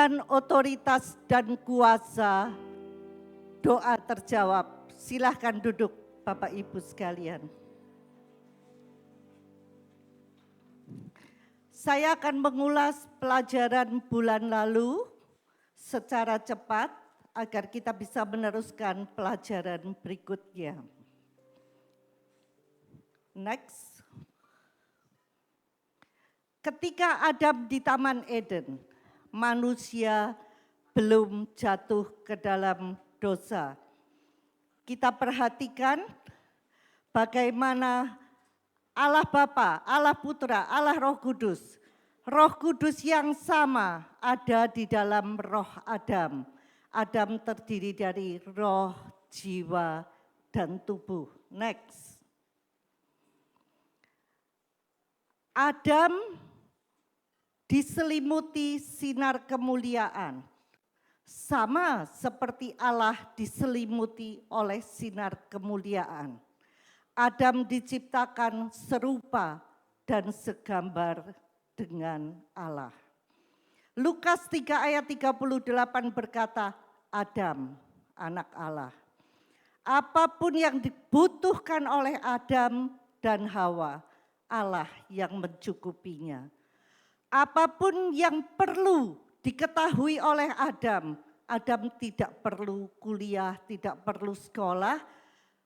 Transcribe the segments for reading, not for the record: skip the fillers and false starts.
Dengan otoritas dan kuasa, doa terjawab. Silahkan duduk Bapak Ibu sekalian. Saya akan mengulas pelajaran bulan lalu secara cepat agar kita bisa meneruskan pelajaran berikutnya. Next. Ketika Adam di Taman Eden, manusia belum jatuh ke dalam dosa. Kita perhatikan bagaimana Allah Bapa, Allah Putra, Allah Roh Kudus yang sama ada di dalam roh Adam. Adam terdiri dari roh, jiwa, dan tubuh. Next. Adam diselimuti sinar kemuliaan. Sama seperti Allah diselimuti oleh sinar kemuliaan. Adam diciptakan serupa dan segambar dengan Allah. Lukas 3 ayat 38 berkata, Adam, anak Allah. Apapun yang dibutuhkan oleh Adam dan Hawa, Allah yang mencukupinya. Apapun yang perlu diketahui oleh Adam, Adam tidak perlu kuliah, tidak perlu sekolah.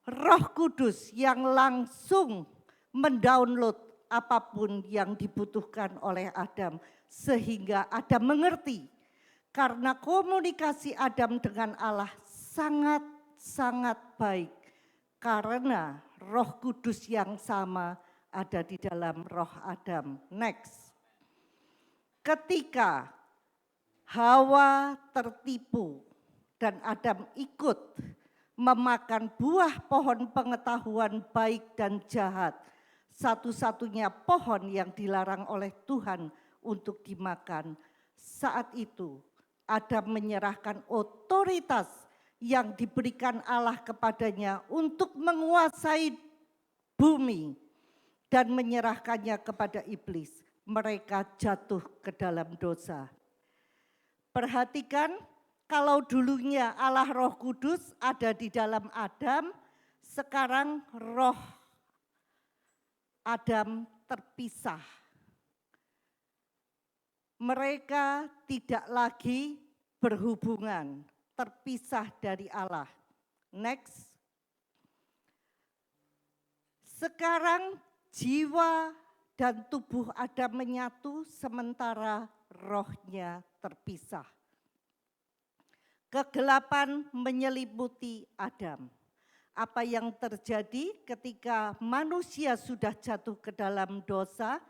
Roh Kudus yang langsung mendownload apapun yang dibutuhkan oleh Adam. Sehingga Adam mengerti. Karena komunikasi Adam dengan Allah sangat-sangat baik. Karena Roh Kudus yang sama ada di dalam roh Adam. Next. Ketika Hawa tertipu dan Adam ikut memakan buah pohon pengetahuan baik dan jahat, satu-satunya pohon yang dilarang oleh Tuhan untuk dimakan. Saat itu Adam menyerahkan otoritas yang diberikan Allah kepadanya untuk menguasai bumi dan menyerahkannya kepada iblis. Mereka jatuh ke dalam dosa. Perhatikan, kalau dulunya Allah Roh Kudus ada di dalam Adam, sekarang roh Adam terpisah. Mereka tidak lagi berhubungan, terpisah dari Allah. Next. Sekarang jiwa dan tubuh Adam menyatu sementara rohnya terpisah. Kegelapan menyelimuti Adam. Apa yang terjadi ketika manusia sudah jatuh ke dalam dosa?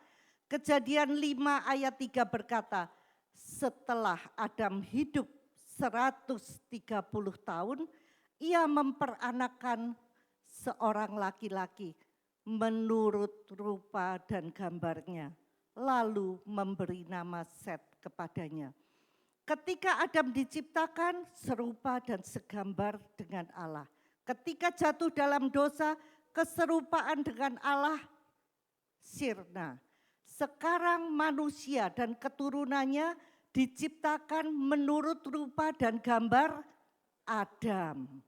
Kejadian 5 ayat 3 berkata, setelah Adam hidup 130 tahun, ia memperanakan seorang laki-laki menurut rupa dan gambarnya, lalu memberi nama Set kepadanya. Ketika Adam diciptakan serupa dan segambar dengan Allah. Ketika jatuh dalam dosa, keserupaan dengan Allah sirna. Sekarang manusia dan keturunannya diciptakan menurut rupa dan gambar Adam.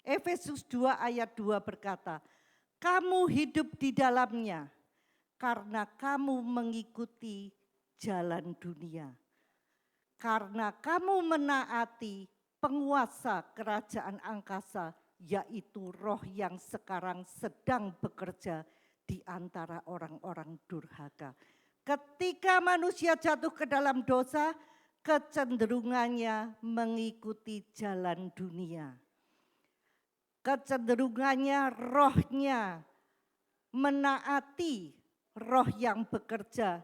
Efesus 2 ayat 2 berkata, kamu hidup di dalamnya karena kamu mengikuti jalan dunia. Karena kamu menaati penguasa kerajaan angkasa, yaitu roh yang sekarang sedang bekerja di antara orang-orang durhaka. Ketika manusia jatuh ke dalam dosa, kecenderungannya mengikuti jalan dunia. Kecenderungannya rohnya menaati roh yang bekerja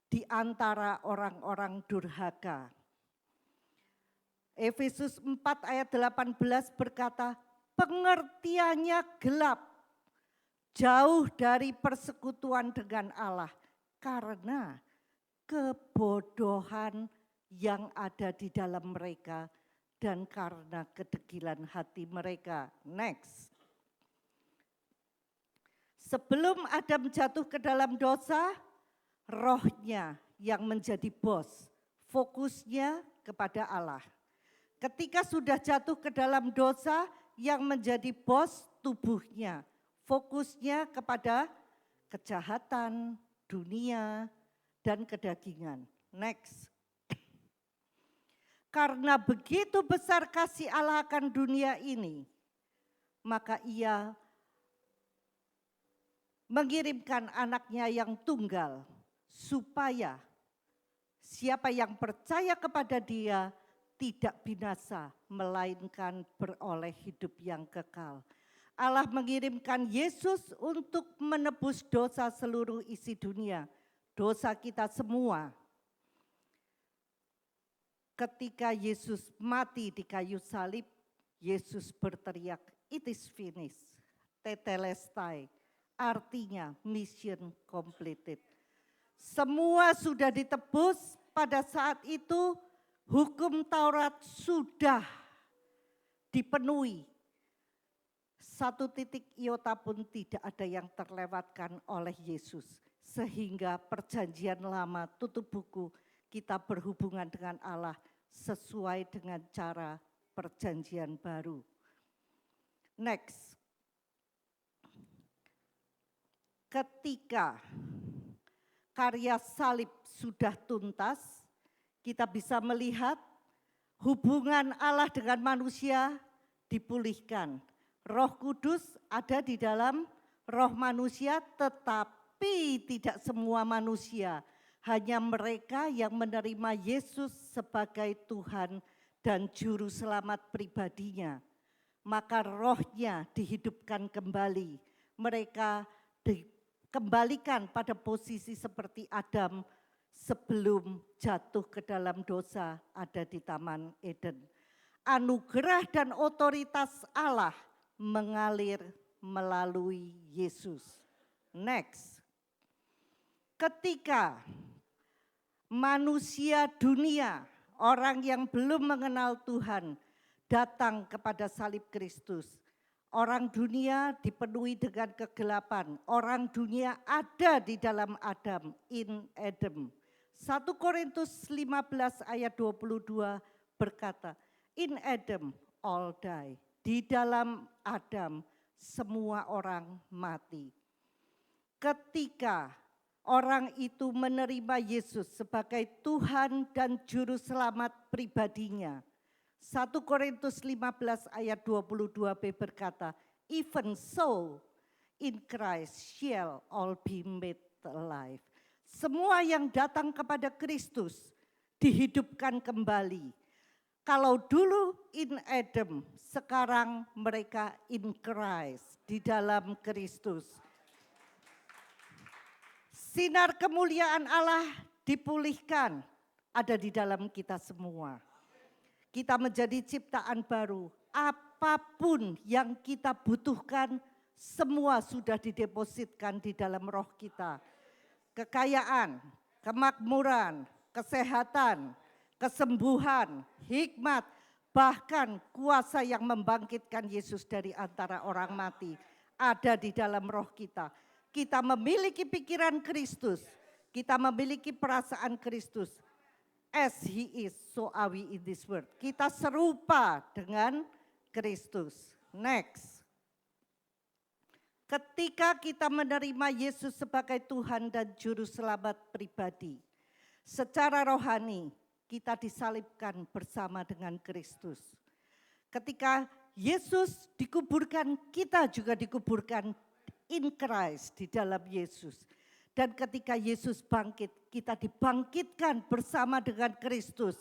di antara orang-orang durhaka. Efesus 4 ayat 18 berkata, pengertiannya gelap, jauh dari persekutuan dengan Allah karena kebodohan yang ada di dalam mereka dan karena kedegilan hati mereka. Next. Sebelum Adam jatuh ke dalam dosa, rohnya yang menjadi bos, fokusnya kepada Allah. Ketika sudah jatuh ke dalam dosa yang menjadi bos tubuhnya, fokusnya kepada kejahatan, dunia, dan kedagingan. Next. Karena begitu besar kasih Allah akan dunia ini, maka ia mengirimkan anaknya yang tunggal, supaya siapa yang percaya kepada dia tidak binasa, melainkan beroleh hidup yang kekal. Allah mengirimkan Yesus untuk menebus dosa seluruh isi dunia, dosa kita semua. Ketika Yesus mati di kayu salib, Yesus berteriak, "It is finished." Tetelestai, artinya mission completed. Semua sudah ditebus pada saat itu, hukum Taurat sudah dipenuhi. Satu titik iota pun tidak ada yang terlewatkan oleh Yesus. Sehingga perjanjian lama tutup buku, kita berhubungan dengan Allah sesuai dengan cara perjanjian baru. Next. Ketika karya salib sudah tuntas, kita bisa melihat hubungan Allah dengan manusia dipulihkan. Roh Kudus ada di dalam roh manusia, tetapi tidak semua manusia. Hanya mereka yang menerima Yesus sebagai Tuhan dan Juru Selamat pribadinya. Maka rohnya dihidupkan kembali. Mereka dikembalikan pada posisi seperti Adam sebelum jatuh ke dalam dosa ada di Taman Eden. Anugerah dan otoritas Allah mengalir melalui Yesus. Next. Ketika manusia dunia, orang yang belum mengenal Tuhan, datang kepada salib Kristus. Orang dunia dipenuhi dengan kegelapan. Orang dunia ada di dalam Adam, in Adam. 1 Korintus 15 ayat 22 berkata, in Adam all die. Di dalam Adam semua orang mati. Ketika orang itu menerima Yesus sebagai Tuhan dan Juru Selamat pribadinya. 1 Korintus 15 ayat 22b berkata, even so in Christ shall all be made alive. Semua yang datang kepada Kristus dihidupkan kembali. Kalau dulu in Adam, sekarang mereka in Christ, di dalam Kristus. Sinar kemuliaan Allah dipulihkan, ada di dalam kita semua. Kita menjadi ciptaan baru, apapun yang kita butuhkan, semua sudah didepositkan di dalam roh kita. Kekayaan, kemakmuran, kesehatan, kesembuhan, hikmat, bahkan kuasa yang membangkitkan Yesus dari antara orang mati ada di dalam roh kita. Kita memiliki pikiran Kristus, kita memiliki perasaan Kristus. As he is, so are we in this world. Kita serupa dengan Kristus. Next. Ketika kita menerima Yesus sebagai Tuhan dan Juru Selamat pribadi, secara rohani kita disalibkan bersama dengan Kristus. Ketika Yesus dikuburkan, kita juga dikuburkan in Christ, di dalam Yesus. Dan ketika Yesus bangkit, kita dibangkitkan bersama dengan Kristus.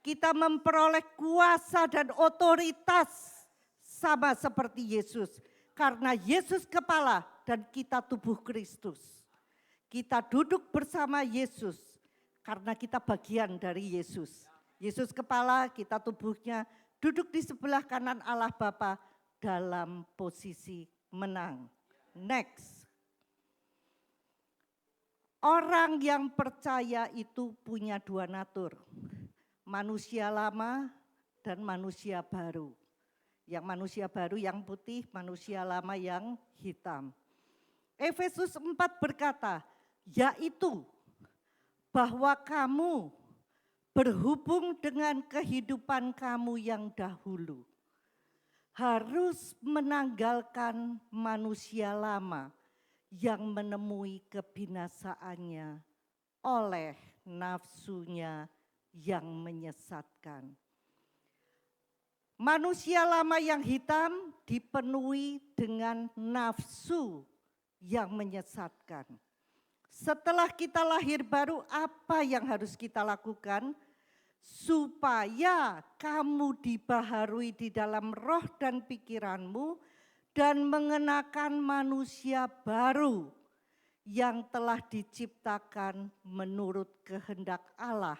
Kita memperoleh kuasa dan otoritas sama seperti Yesus. Karena Yesus kepala dan kita tubuh Kristus. Kita duduk bersama Yesus karena kita bagian dari Yesus. Yesus kepala, kita tubuhnya, duduk di sebelah kanan Allah Bapa dalam posisi menang. Next. Orang yang percaya itu punya dua natur, manusia lama dan manusia baru. Yang manusia baru yang putih, manusia lama yang hitam. Efesus 4 berkata, yaitu bahwa kamu berhubung dengan kehidupan kamu yang dahulu, harus menanggalkan manusia lama yang menemui kebinasaannya oleh nafsunya yang menyesatkan. Manusia lama yang hitam dipenuhi dengan nafsu yang menyesatkan. Setelah kita lahir baru, apa yang harus kita lakukan? Supaya kamu dibaharui di dalam roh dan pikiranmu dan mengenakan manusia baru yang telah diciptakan menurut kehendak Allah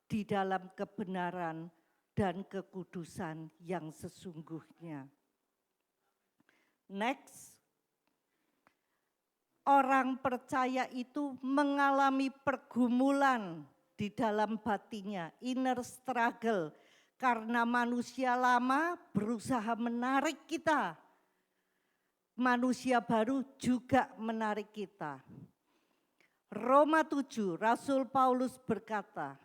di dalam kebenaran dan kekudusan yang sesungguhnya. Next. Orang percaya itu mengalami pergumulan di dalam batinnya, inner struggle, karena manusia lama berusaha menarik kita. Manusia baru juga menarik kita. Roma 7, Rasul Paulus berkata,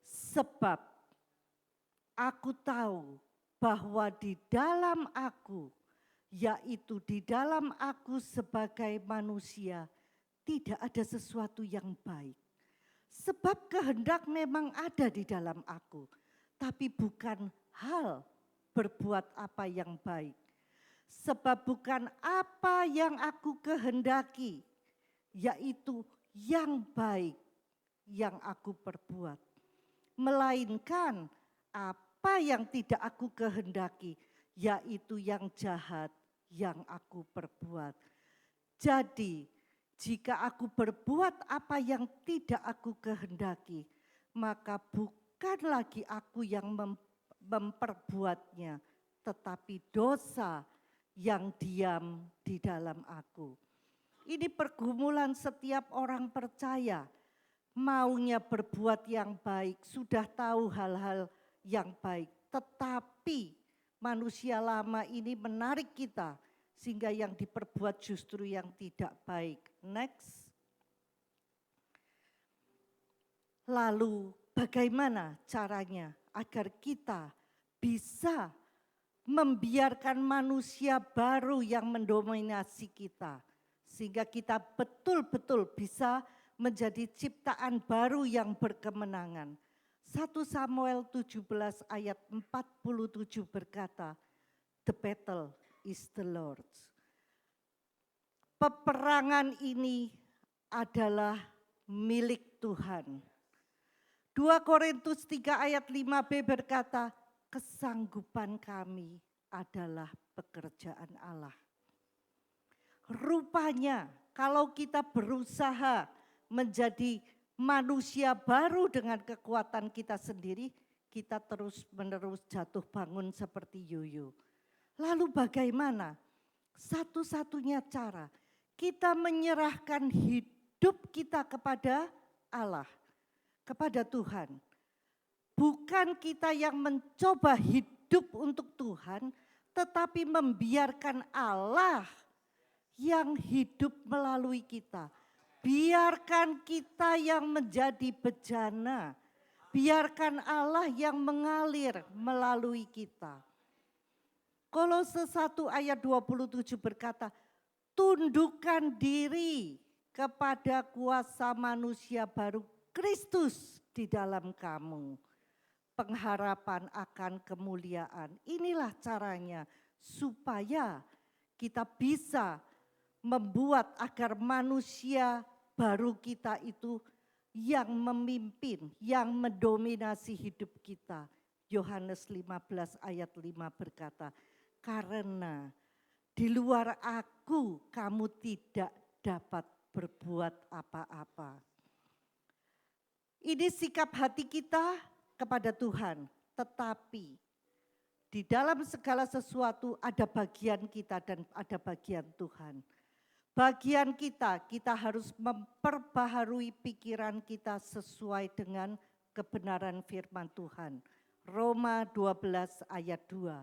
sebab aku tahu bahwa di dalam aku, yaitu di dalam aku sebagai manusia, tidak ada sesuatu yang baik. Sebab kehendak memang ada di dalam aku, tapi bukan hal berbuat apa yang baik. Sebab bukan apa yang aku kehendaki, yaitu yang baik yang aku perbuat. Melainkan apa yang tidak aku kehendaki, yaitu yang jahat yang aku perbuat. Jadi, jika aku berbuat apa yang tidak aku kehendaki, maka bukan lagi aku yang memperbuatnya, tetapi dosa yang diam di dalam aku. Ini pergumulan setiap orang percaya. Maunya berbuat yang baik, sudah tahu hal-hal yang baik, tetapi manusia lama ini menarik kita sehingga yang diperbuat justru yang tidak baik. Next. Lalu bagaimana caranya agar kita bisa membiarkan manusia baru yang mendominasi kita, sehingga kita betul-betul bisa menjadi ciptaan baru yang berkemenangan. 1 Samuel 17 ayat 47 berkata, the battle is the Lord's. Peperangan ini adalah milik Tuhan. 2 Korintus 3 ayat 5b berkata, kesanggupan kami adalah pekerjaan Allah. Rupanya kalau kita berusaha menjadi manusia baru dengan kekuatan kita sendiri, kita terus-menerus jatuh bangun seperti yoyo. Lalu bagaimana? Satu-satunya cara, kita menyerahkan hidup kita kepada Allah, kepada Tuhan. Bukan kita yang mencoba hidup untuk Tuhan, tetapi membiarkan Allah yang hidup melalui kita. Biarkan kita yang menjadi bejana. Biarkan Allah yang mengalir melalui kita. Kolose 1 ayat 27 berkata, tundukkan diri kepada kuasa manusia baru Kristus di dalam kamu. Pengharapan akan kemuliaan. Inilah caranya supaya kita bisa membuat agar manusia baru kita itu yang memimpin, yang mendominasi hidup kita. Yohanes 15 ayat 5 berkata, karena di luar aku kamu tidak dapat berbuat apa-apa. Ini sikap hati kita kepada Tuhan, tetapi di dalam segala sesuatu ada bagian kita dan ada bagian Tuhan. Bagian kita harus memperbaharui pikiran kita sesuai dengan kebenaran firman Tuhan. Roma 12 ayat 2.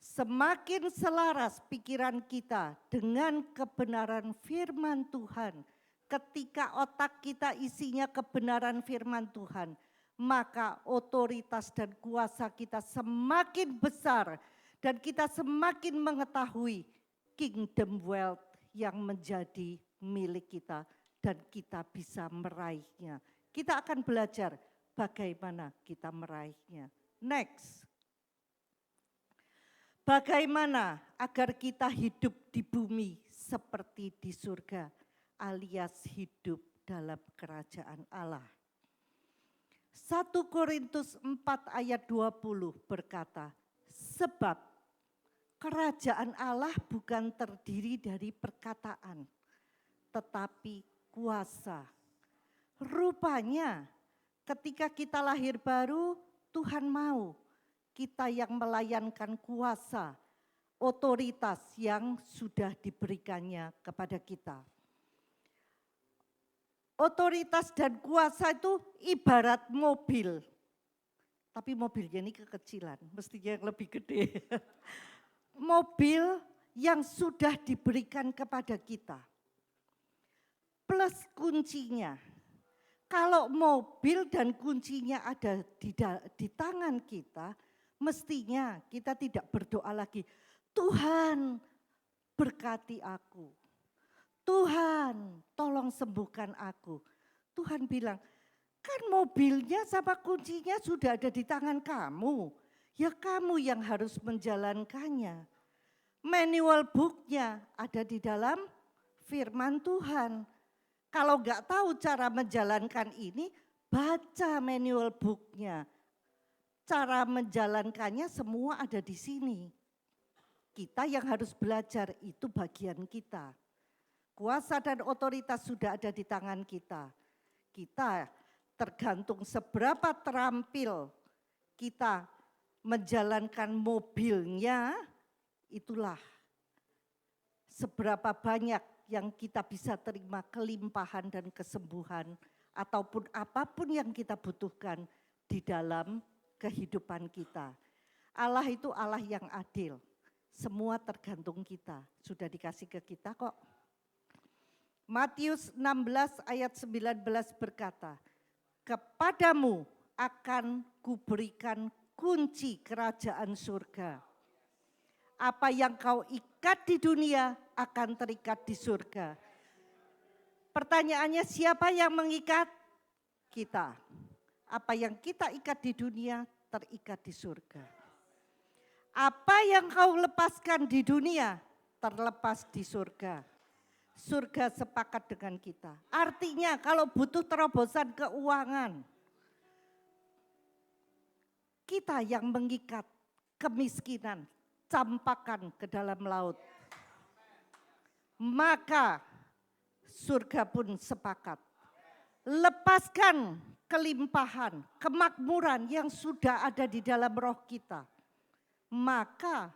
Semakin selaras pikiran kita dengan kebenaran firman Tuhan, ketika otak kita isinya kebenaran firman Tuhan, maka otoritas dan kuasa kita semakin besar dan kita semakin mengetahui kingdom wealth yang menjadi milik kita dan kita bisa meraihnya. Kita akan belajar bagaimana kita meraihnya. Next. Bagaimana agar kita hidup di bumi seperti di surga, alias hidup dalam kerajaan Allah. 1 Korintus 4 ayat 20 berkata, sebab kerajaan Allah bukan terdiri dari perkataan, tetapi kuasa. Rupanya ketika kita lahir baru, Tuhan mau kita yang melayankan kuasa, otoritas yang sudah diberikannya kepada kita. Otoritas dan kuasa itu ibarat mobil. Tapi mobilnya ini kekecilan, mestinya yang lebih gede. Mobil yang sudah diberikan kepada kita. Plus kuncinya. Kalau mobil dan kuncinya ada di tangan kita, mestinya kita tidak berdoa lagi, Tuhan berkati aku. Tuhan tolong sembuhkan aku. Tuhan bilang, kan mobilnya sama kuncinya sudah ada di tangan kamu. Ya kamu yang harus menjalankannya. Manual booknya ada di dalam firman Tuhan. Kalau enggak tahu cara menjalankan ini, baca manual booknya. Cara menjalankannya semua ada di sini. Kita yang harus belajar, itu bagian kita. Kuasa dan otoritas sudah ada di tangan kita. Kita tergantung seberapa terampil kita menjalankan mobilnya, itulah seberapa banyak yang kita bisa terima kelimpahan dan kesembuhan ataupun apapun yang kita butuhkan di dalam kehidupan kita. Allah itu Allah yang adil. Semua tergantung kita. Sudah dikasih ke kita kok. Matius 16 ayat 19 berkata, kepadamu akan kuberikan kunci kerajaan surga. Apa yang kau ikat di dunia akan terikat di surga. Pertanyaannya, siapa yang mengikat? Kita. Apa yang kita ikat di dunia terikat di surga. Apa yang kau lepaskan di dunia terlepas di surga. Surga sepakat dengan kita. Artinya kalau butuh terobosan keuangan, kita yang mengikat kemiskinan, campakan ke dalam laut. Maka surga pun sepakat. Lepaskan kelimpahan, kemakmuran yang sudah ada di dalam roh kita. Maka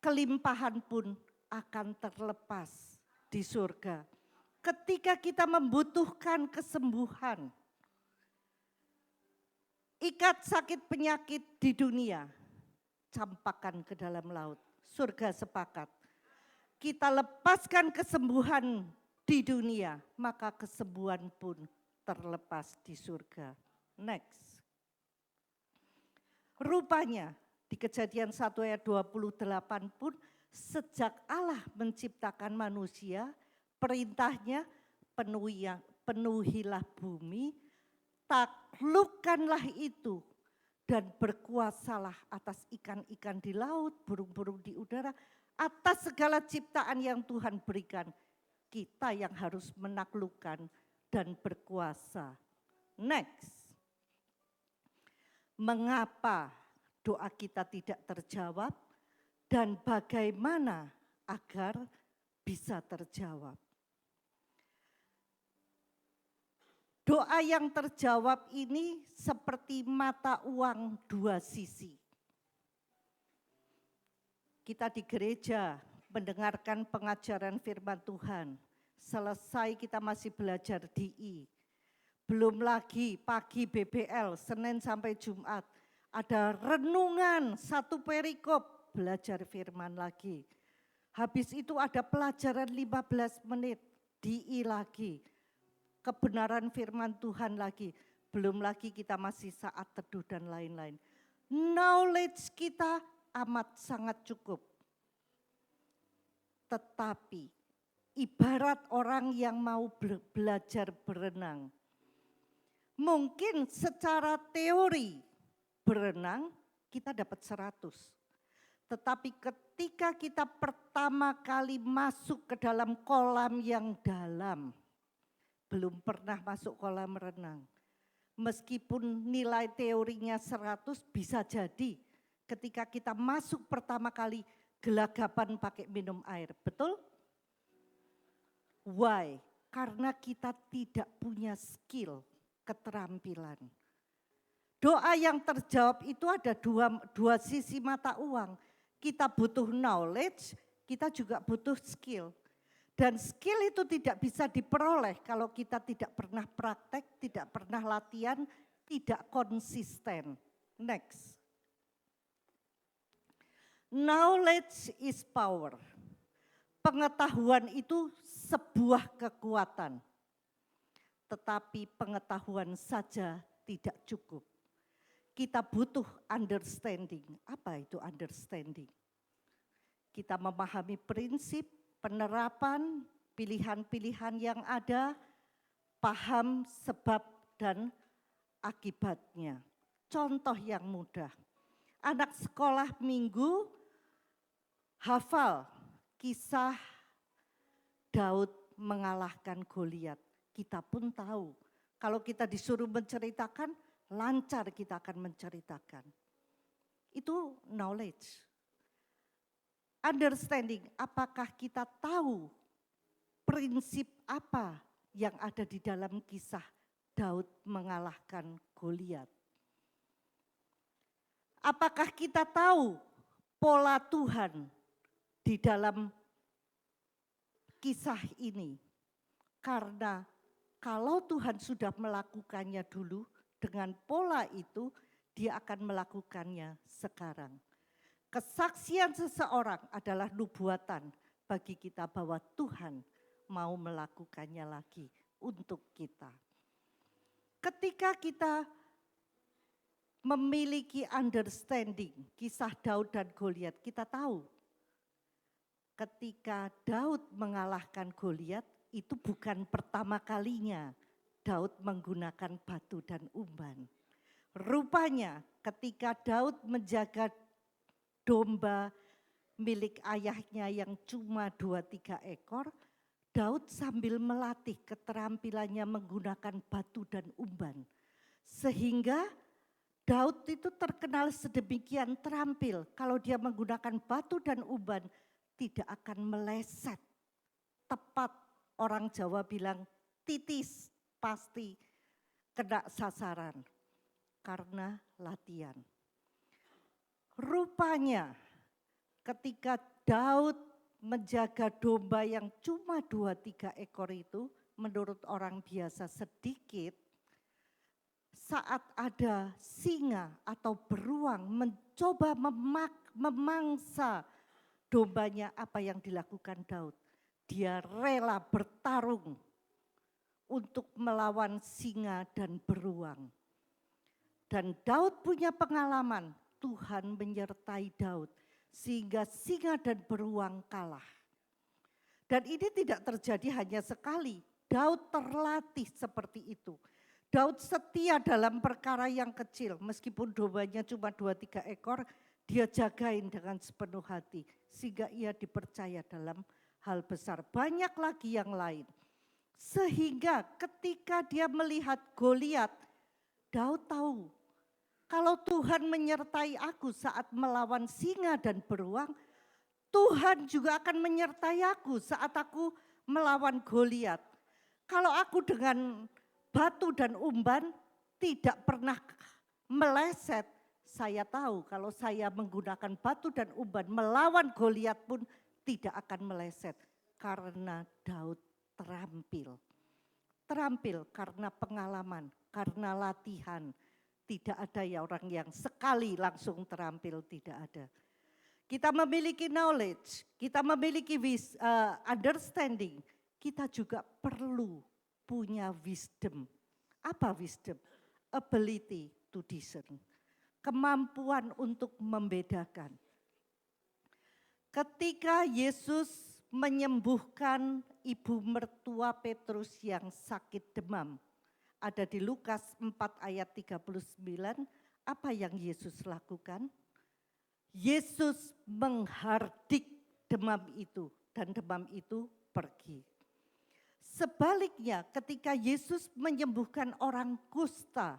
kelimpahan pun akan terlepas di surga. Ketika kita membutuhkan kesembuhan, ikat sakit penyakit di dunia, campakkan ke dalam laut. Surga sepakat. Kita lepaskan kesembuhan di dunia, maka kesembuhan pun terlepas di surga. Next. Rupanya di Kejadian 1 ayat 28 pun sejak Allah menciptakan manusia, perintahnya penuhilah bumi, taklukkanlah itu dan berkuasalah atas ikan-ikan di laut, burung-burung di udara, atas segala ciptaan yang Tuhan berikan. Kita yang harus menaklukkan dan berkuasa. Next. Mengapa doa kita tidak terjawab dan bagaimana agar bisa terjawab? Doa yang terjawab ini seperti mata uang dua sisi. Kita di gereja mendengarkan pengajaran firman Tuhan. Selesai kita masih belajar DI. Belum lagi pagi BBL, Senin sampai Jumat. Ada renungan satu perikop, belajar firman lagi. Habis itu ada pelajaran 15 menit, DI lagi. Kebenaran firman Tuhan lagi. belum lagi kita masih saat teduh dan lain-lain. Knowledge kita amat sangat cukup. Tetapi ibarat orang yang mau belajar berenang. Mungkin secara teori berenang kita dapat 100. Tetapi ketika kita pertama kali masuk ke dalam kolam yang dalam, belum pernah masuk kolam renang. Meskipun nilai teorinya 100 bisa jadi ketika kita masuk pertama kali gelagapan pakai minum air, betul? Why? Karena kita tidak punya skill, keterampilan. Doa yang terjawab itu ada dua sisi mata uang. Kita butuh knowledge, kita juga butuh skill. Dan skill itu tidak bisa diperoleh kalau kita tidak pernah praktek, tidak pernah latihan, tidak konsisten. Next. Knowledge is power. Pengetahuan itu sebuah kekuatan. Tetapi pengetahuan saja tidak cukup. Kita butuh understanding. Apa itu understanding? Kita memahami prinsip, penerapan, pilihan-pilihan yang ada, paham sebab dan akibatnya. Contoh yang mudah. Anak sekolah minggu hafal kisah Daud mengalahkan Goliat. Kita pun tahu. Kalau kita disuruh menceritakan, lancar kita akan menceritakan. Itu knowledge. Understanding, apakah kita tahu prinsip apa yang ada di dalam kisah Daud mengalahkan Goliat? Apakah kita tahu pola Tuhan di dalam kisah ini? Karena kalau Tuhan sudah melakukannya dulu dengan pola itu, dia akan melakukannya sekarang. Kesaksian seseorang adalah nubuatan bagi kita bahwa Tuhan mau melakukannya lagi untuk kita. Ketika kita memiliki understanding kisah Daud dan Goliat, kita tahu ketika Daud mengalahkan Goliat itu bukan pertama kalinya Daud menggunakan batu dan umban. Rupanya ketika Daud menjaga domba milik ayahnya yang cuma 2-3 ekor, Daud sambil melatih keterampilannya menggunakan batu dan umban. Sehingga Daud itu terkenal sedemikian terampil kalau dia menggunakan batu dan umban tidak akan meleset. Tepat orang Jawa bilang titis pasti kena sasaran karena latihan. Rupanya ketika Daud menjaga domba yang cuma 2-3 ekor itu menurut orang biasa sedikit, saat ada singa atau beruang mencoba memangsa dombanya, apa yang dilakukan Daud? Dia rela bertarung untuk melawan singa dan beruang. Dan Daud punya pengalaman, Tuhan menyertai Daud sehingga singa dan beruang kalah. Dan ini tidak terjadi hanya sekali, Daud terlatih seperti itu. Daud setia dalam perkara yang kecil, meskipun dombanya cuma 2-3 ekor, dia jagain dengan sepenuh hati. Sehingga ia dipercaya dalam hal besar. Banyak lagi yang lain. Sehingga ketika dia melihat Goliat, Daud tahu, kalau Tuhan menyertai aku saat melawan singa dan beruang, Tuhan juga akan menyertai aku saat aku melawan Goliat. Kalau aku dengan batu dan umban tidak pernah meleset, saya tahu kalau saya menggunakan batu dan umban melawan Goliat pun tidak akan meleset. Karena Daud terampil. Terampil karena pengalaman, karena latihan. Tidak ada ya orang yang sekali langsung terampil, tidak ada. Kita memiliki knowledge, kita memiliki understanding, kita juga perlu punya wisdom. Apa wisdom? ability to discern. Kemampuan untuk membedakan. Ketika Yesus menyembuhkan ibu mertua Petrus yang sakit demam, ada di Lukas 4 ayat 39, apa yang Yesus lakukan? Yesus menghardik demam itu dan demam itu pergi. Sebaliknya ketika Yesus menyembuhkan orang kusta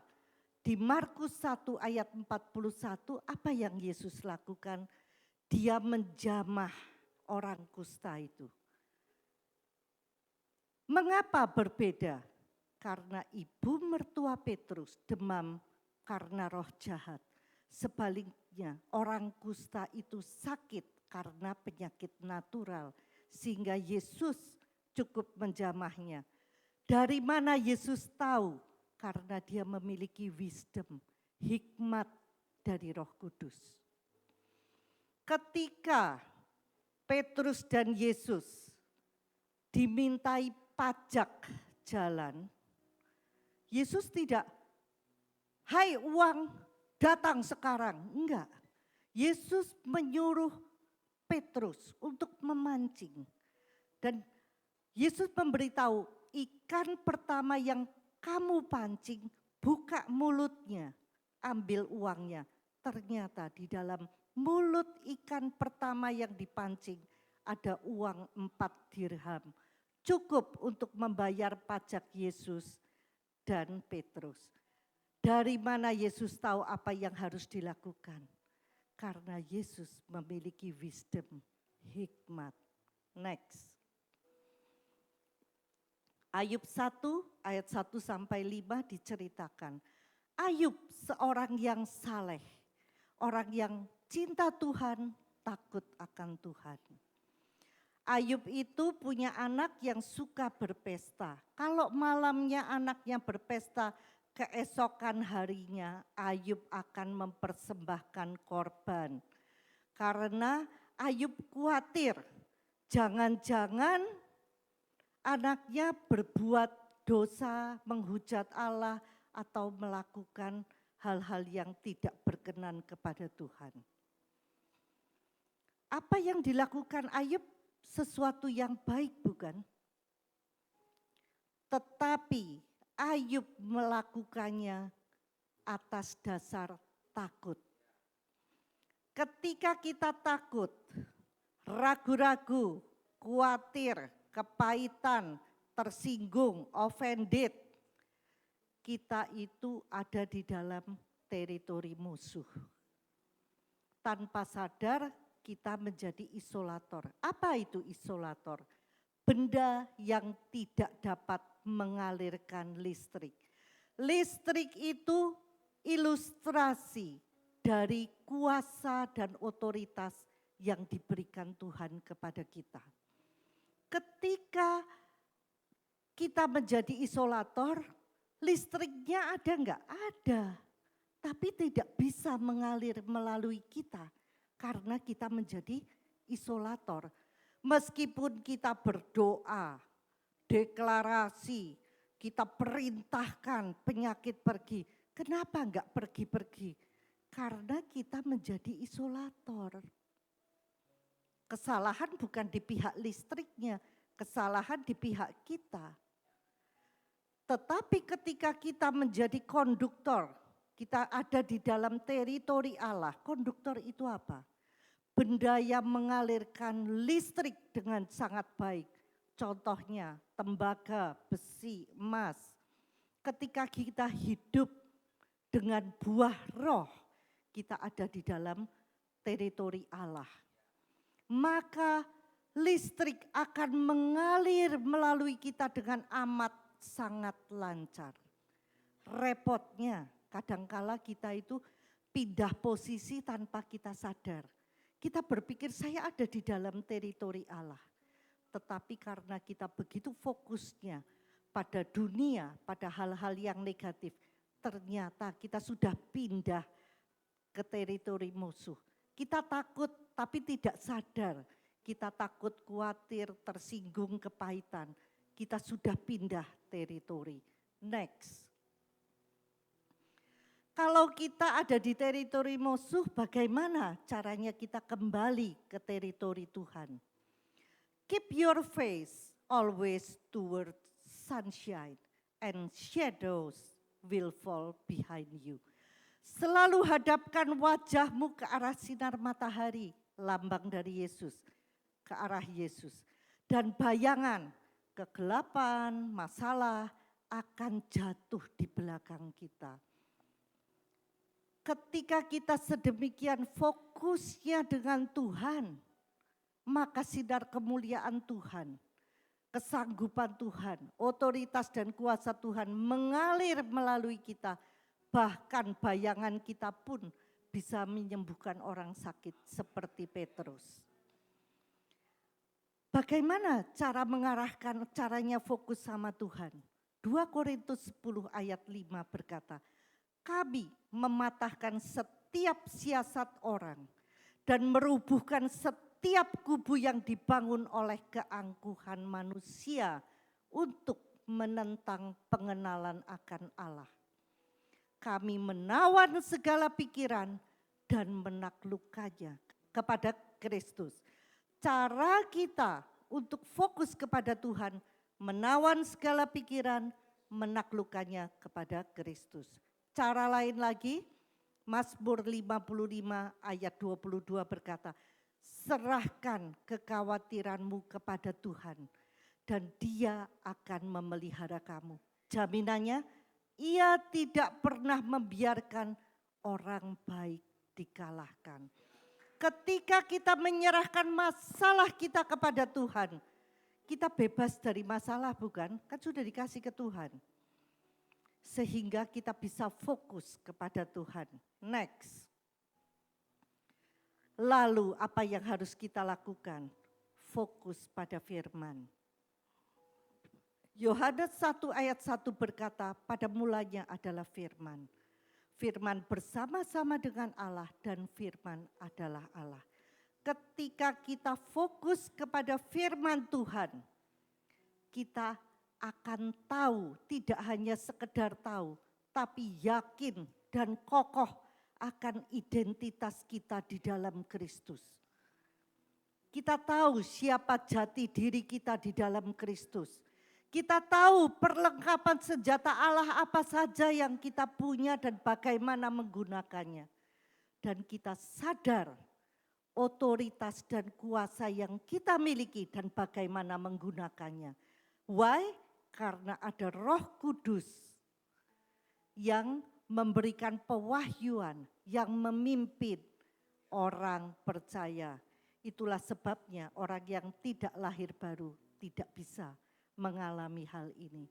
di Markus 1 ayat 41, apa yang Yesus lakukan? Dia menjamah orang kusta itu. Mengapa berbeda? Karena ibu mertua Petrus demam karena roh jahat. Sebaliknya orang kusta itu sakit karena penyakit natural. Sehingga Yesus cukup menjamahnya. Dari mana Yesus tahu? Karena dia memiliki wisdom, hikmat dari Roh Kudus. Ketika Petrus dan Yesus dimintai pajak jalan, Yesus tidak, hai uang datang sekarang. Enggak, Yesus menyuruh Petrus untuk memancing. Dan Yesus memberitahu, ikan pertama yang kamu pancing, buka mulutnya, ambil uangnya. Ternyata di dalam mulut ikan pertama yang dipancing ada uang 4 dirham. Cukup untuk membayar pajak Yesus dan Petrus. Dari mana Yesus tahu apa yang harus dilakukan? Karena Yesus memiliki wisdom, hikmat. Next. Ayub 1 ayat 1 sampai 5 diceritakan. Ayub seorang yang saleh, orang yang cinta Tuhan, takut akan Tuhan. Ayub itu punya anak yang suka berpesta. Kalau malamnya anaknya berpesta, keesokan harinya Ayub akan mempersembahkan korban. Karena Ayub khawatir, jangan-jangan anaknya berbuat dosa, menghujat Allah, atau melakukan hal-hal yang tidak berkenan kepada Tuhan. Apa yang dilakukan Ayub? Sesuatu yang baik, bukan? Tetapi Ayub melakukannya atas dasar takut. Ketika kita takut, ragu-ragu, khawatir, kepahitan, tersinggung, offended, kita itu ada di dalam teritori musuh. Tanpa sadar kita menjadi isolator. Apa itu isolator? Benda yang tidak dapat mengalirkan listrik. Listrik itu ilustrasi dari kuasa dan otoritas yang diberikan Tuhan kepada kita. Ketika kita menjadi isolator, listriknya ada enggak? Ada, tapi tidak bisa mengalir melalui kita. Karena kita menjadi isolator. Meskipun kita berdoa, deklarasi, kita perintahkan penyakit pergi. Kenapa enggak pergi-pergi? Karena kita menjadi isolator. Kesalahan bukan di pihak listriknya, kesalahan di pihak kita. Tetapi ketika kita menjadi konduktor, kita ada di dalam teritori Allah. Konduktor itu apa? Benda yang mengalirkan listrik dengan sangat baik. Contohnya tembaga, besi, emas. Ketika kita hidup dengan buah roh, kita ada di dalam teritori Allah. Maka listrik akan mengalir melalui kita dengan amat sangat lancar. Repotnya, kadangkala kita itu pindah posisi tanpa kita sadar. Kita berpikir saya ada di dalam teritori Allah. Tetapi karena kita begitu fokusnya pada dunia, pada hal-hal yang negatif, ternyata kita sudah pindah ke teritori musuh. Kita takut tapi tidak sadar. Kita takut, khawatir, tersinggung, kepahitan. Kita sudah pindah teritori. Next. Kalau kita ada di teritori musuh, bagaimana caranya kita kembali ke teritori Tuhan? Keep your face always toward sunshine and shadows will fall behind you. Selalu hadapkan wajahmu ke arah sinar matahari, lambang dari Yesus, ke arah Yesus. Dan bayangan, kegelapan, masalah akan jatuh di belakang kita. Ketika kita sedemikian fokusnya dengan Tuhan, maka sinar kemuliaan Tuhan, kesanggupan Tuhan, otoritas dan kuasa Tuhan mengalir melalui kita. Bahkan bayangan kita pun bisa menyembuhkan orang sakit seperti Petrus. Bagaimana cara mengarahkan, caranya fokus sama Tuhan? 2 Korintus 10 ayat 5 berkata, kami mematahkan setiap siasat orang dan merubuhkan setiap kubu yang dibangun oleh keangkuhan manusia untuk menentang pengenalan akan Allah. Kami menawan segala pikiran dan menaklukkannya kepada Kristus. Cara kita untuk fokus kepada Tuhan, menawan segala pikiran, menaklukkannya kepada Kristus. Cara lain lagi, Mazmur 55 ayat 22 berkata, serahkan kekhawatiranmu kepada Tuhan dan Dia akan memelihara kamu. Jaminannya, Ia tidak pernah membiarkan orang baik dikalahkan. Ketika kita menyerahkan masalah kita kepada Tuhan, kita bebas dari masalah bukan? Kan sudah dikasih ke Tuhan. Sehingga kita bisa fokus kepada Tuhan. Next. Lalu apa yang harus kita lakukan? Fokus pada firman. Yohanes 1 ayat 1 berkata, pada mulanya adalah firman. Firman bersama-sama dengan Allah dan firman adalah Allah. Ketika kita fokus kepada firman Tuhan, kita akan tahu, tidak hanya sekedar tahu, tapi yakin dan kokoh akan identitas kita di dalam Kristus. Kita tahu siapa jati diri kita di dalam Kristus. Kita tahu perlengkapan senjata Allah apa saja yang kita punya dan bagaimana menggunakannya. Dan kita sadar otoritas dan kuasa yang kita miliki dan bagaimana menggunakannya. Why? Karena ada Roh Kudus yang memberikan pewahyuan, yang memimpin orang percaya. Itulah sebabnya orang yang tidak lahir baru tidak bisa mengalami hal ini.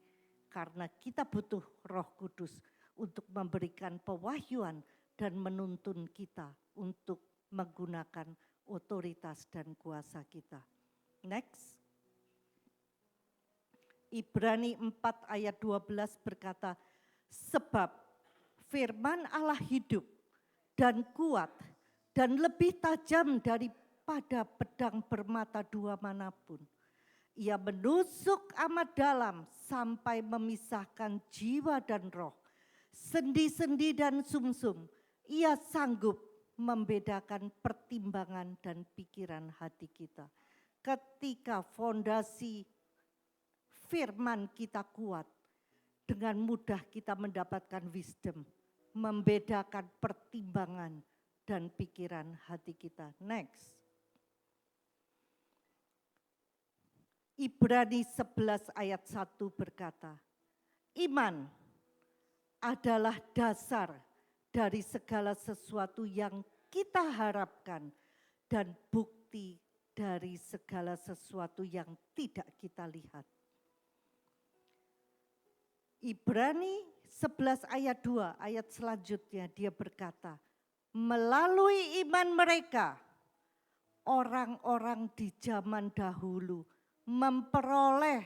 Karena kita butuh Roh Kudus untuk memberikan pewahyuan dan menuntun kita untuk menggunakan otoritas dan kuasa kita. Next. Ibrani 4 ayat 12 berkata, sebab firman Allah hidup dan kuat dan lebih tajam daripada pedang bermata dua manapun. Ia menusuk amat dalam sampai memisahkan jiwa dan roh, sendi-sendi dan sumsum. Ia sanggup membedakan pertimbangan dan pikiran hati kita. Ketika fondasi firman kita kuat, dengan mudah kita mendapatkan wisdom, membedakan pertimbangan dan pikiran hati kita. Next. Ibrani 11 ayat 1 berkata, iman adalah dasar dari segala sesuatu yang kita harapkan dan bukti dari segala sesuatu yang tidak kita lihat. Ibrani 11 ayat 2, ayat selanjutnya dia berkata, melalui iman mereka, orang-orang di zaman dahulu memperoleh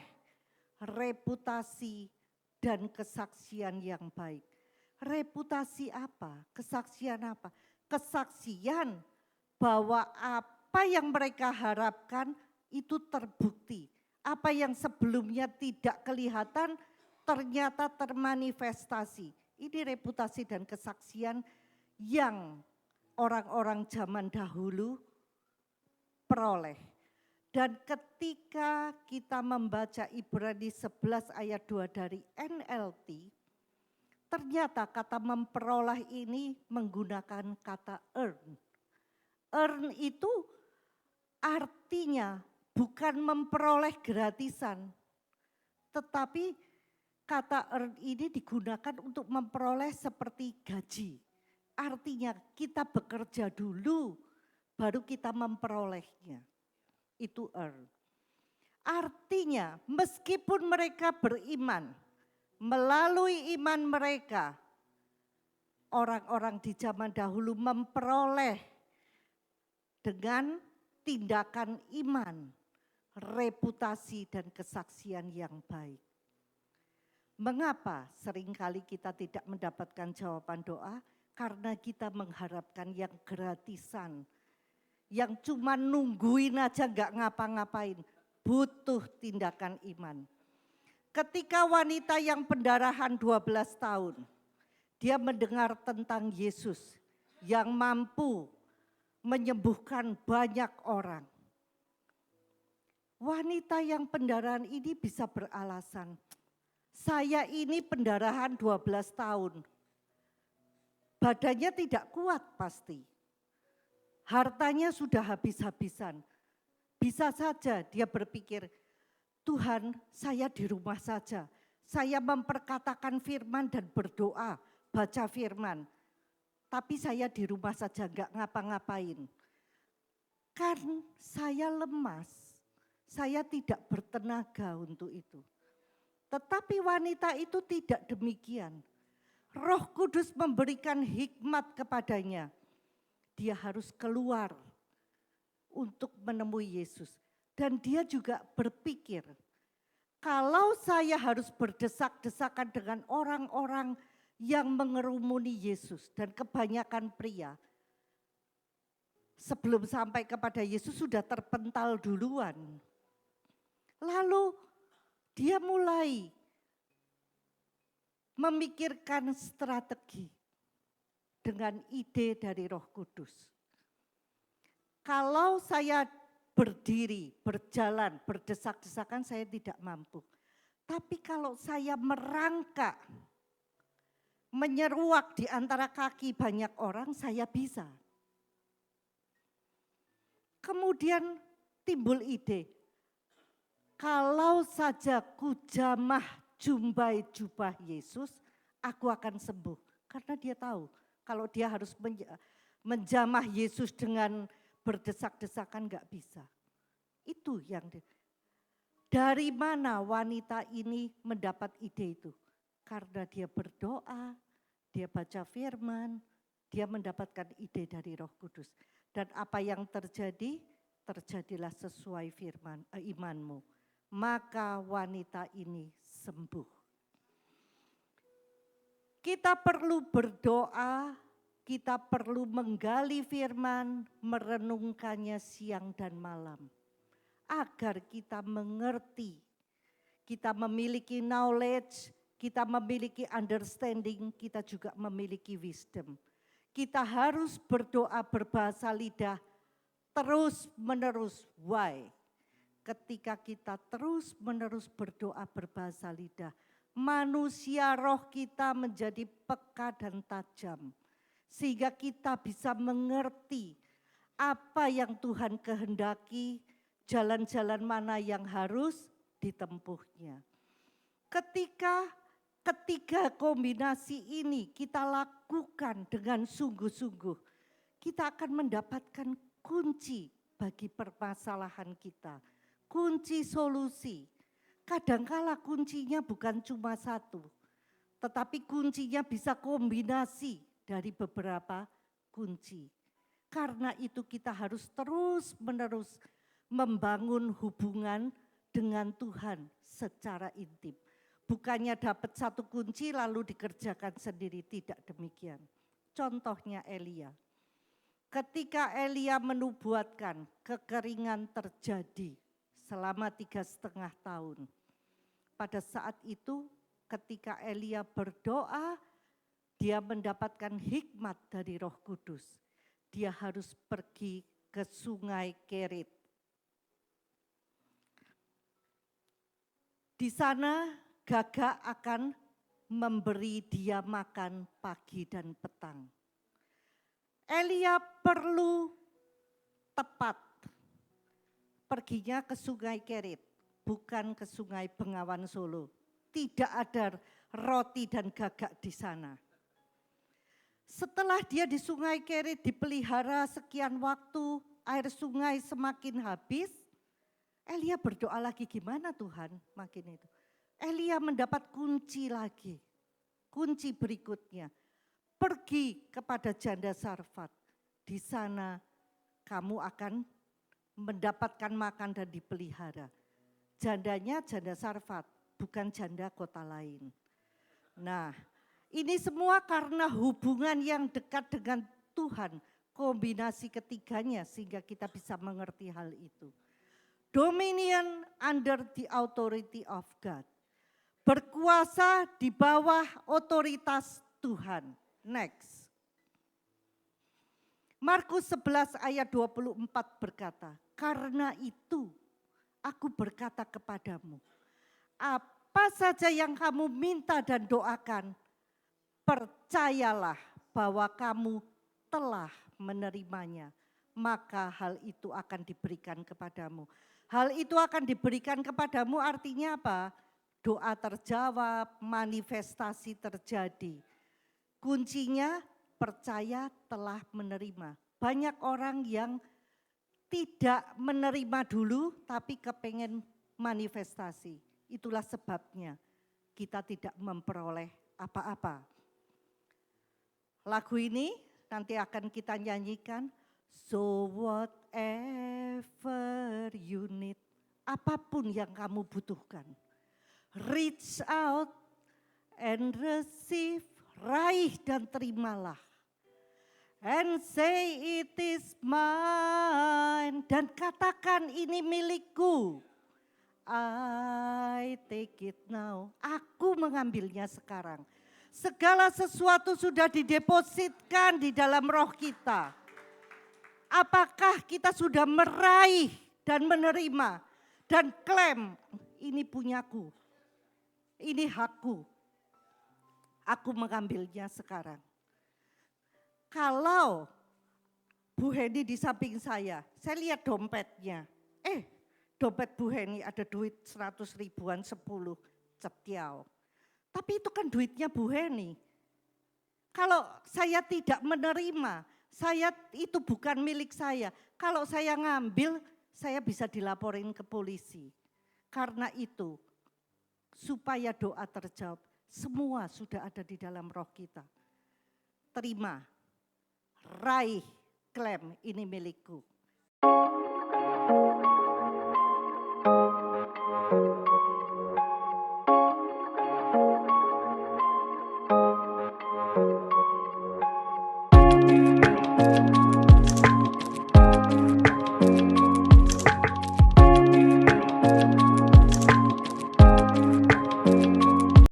reputasi dan kesaksian yang baik. Reputasi apa? Kesaksian apa? Kesaksian bahwa apa yang mereka harapkan itu terbukti. Apa yang sebelumnya tidak kelihatan ternyata termanifestasi. Ini reputasi dan kesaksian yang orang-orang zaman dahulu peroleh. Dan ketika kita membaca Ibrani 11 ayat 2 dari NLT, ternyata kata memperoleh ini menggunakan kata earn. Earn itu artinya bukan memperoleh gratisan, tetapi kata earn ini digunakan untuk memperoleh seperti gaji. Artinya kita bekerja dulu, baru kita memperolehnya. Itu earn. Artinya meskipun mereka beriman, melalui iman mereka, orang-orang di zaman dahulu memperoleh dengan tindakan iman, reputasi dan kesaksian yang baik. Mengapa seringkali kita tidak mendapatkan jawaban doa? Karena kita mengharapkan yang gratisan, yang cuma nungguin aja gak ngapa-ngapain, butuh tindakan iman. Ketika wanita yang pendarahan 12 tahun, dia mendengar tentang Yesus yang mampu menyembuhkan banyak orang. Wanita yang pendarahan ini bisa beralasan, saya ini pendarahan 12 tahun, badannya tidak kuat pasti. Hartanya sudah habis-habisan. Bisa saja dia berpikir, Tuhan saya di rumah saja. Saya memperkatakan firman dan berdoa, baca firman. Tapi saya di rumah saja enggak ngapa-ngapain. Kan saya lemas, saya tidak bertenaga untuk itu. Tetapi wanita itu tidak demikian. Roh Kudus memberikan hikmat kepadanya. Dia harus keluar untuk menemui Yesus. Dan dia juga berpikir, kalau saya harus berdesak-desakan dengan orang-orang yang mengerumuni Yesus dan kebanyakan pria, sebelum sampai kepada Yesus sudah terpental duluan. Lalu dia mulai memikirkan strategi dengan ide dari Roh Kudus. Kalau saya berdiri, berjalan, berdesak-desakan saya tidak mampu. Tapi kalau saya merangkak, menyeruak di antara kaki banyak orang, saya bisa. Kemudian timbul ide, kalau saja kujamah jumbai jubah Yesus, aku akan sembuh. Karena dia tahu, kalau dia harus menjamah Yesus dengan berdesak-desakan enggak bisa. Itu yang dari mana wanita ini mendapat ide itu? Karena dia berdoa, dia baca firman, dia mendapatkan ide dari Roh Kudus. Dan apa yang terjadi? Terjadilah sesuai firman imanmu. Maka wanita ini sembuh. Kita perlu berdoa, kita perlu menggali firman, merenungkannya siang dan malam. Agar kita mengerti, kita memiliki knowledge, kita memiliki understanding, kita juga memiliki wisdom. Kita harus berdoa berbahasa lidah terus menerus. Why? Ketika kita terus menerus berdoa berbahasa lidah, manusia roh kita menjadi peka dan tajam. Sehingga kita bisa mengerti apa yang Tuhan kehendaki, jalan-jalan mana yang harus ditempuhnya. Ketika ketiga kombinasi ini kita lakukan dengan sungguh-sungguh, kita akan mendapatkan kunci bagi permasalahan kita, kunci solusi. Kadangkala kuncinya bukan cuma satu, tetapi kuncinya bisa kombinasi dari beberapa kunci. Karena itu kita harus terus-menerus membangun hubungan dengan Tuhan secara intim. Bukannya dapat satu kunci lalu dikerjakan sendiri, tidak demikian. Contohnya Elia. Ketika Elia menubuatkan, kekeringan terjadi selama 3,5 tahun. Pada saat itu ketika Elia berdoa, dia mendapatkan hikmat dari Roh Kudus. Dia harus pergi ke Sungai Kerit. Di sana gagak akan memberi dia makan pagi dan petang. Elia perlu tepat perginya ke Sungai Kerit, bukan ke Sungai Bengawan Solo. Tidak ada roti dan gagak di sana. Setelah dia di Sungai Kerit dipelihara sekian waktu, air sungai semakin habis, Elia berdoa lagi, gimana Tuhan makin itu. Elia mendapat kunci lagi, kunci berikutnya. Pergi kepada janda Sarfat, di sana kamu akan mendapatkan makan dan dipelihara. Jandanya janda Sarfat, bukan janda kota lain. Nah, ini semua karena hubungan yang dekat dengan Tuhan, kombinasi ketiganya sehingga kita bisa mengerti hal itu. Dominion under the authority of God. Berkuasa di bawah otoritas Tuhan. Next. Markus 11 ayat 24 berkata, karena itu aku berkata kepadamu, apa saja yang kamu minta dan doakan, percayalah bahwa kamu telah menerimanya, maka hal itu akan diberikan kepadamu. Hal itu akan diberikan kepadamu artinya apa? Doa terjawab, manifestasi terjadi. Kuncinya percaya telah menerima. Banyak orang yang tidak menerima dulu tapi kepengen manifestasi. Itulah sebabnya kita tidak memperoleh apa-apa. Lagu ini nanti akan kita nyanyikan. So whatever you need, apapun yang kamu butuhkan. Reach out and receive, raih dan terimalah. And say it is mine, dan katakan ini milikku. I take it now, aku mengambilnya sekarang. Segala sesuatu sudah didepositkan di dalam roh kita. Apakah kita sudah meraih dan menerima dan klaim ini punyaku, ini hakku, aku mengambilnya sekarang. Kalau Bu Heni di samping saya lihat dompetnya, dompet Bu Heni ada duit 100 ribuan 10 cetiau. Tapi itu kan duitnya Bu Heni. Kalau saya tidak menerima, itu bukan milik saya. Kalau saya ngambil, saya bisa dilaporin ke polisi. Karena itu, supaya doa terjawab, semua sudah ada di dalam roh kita. Terima, raih, klaim, ini milikku.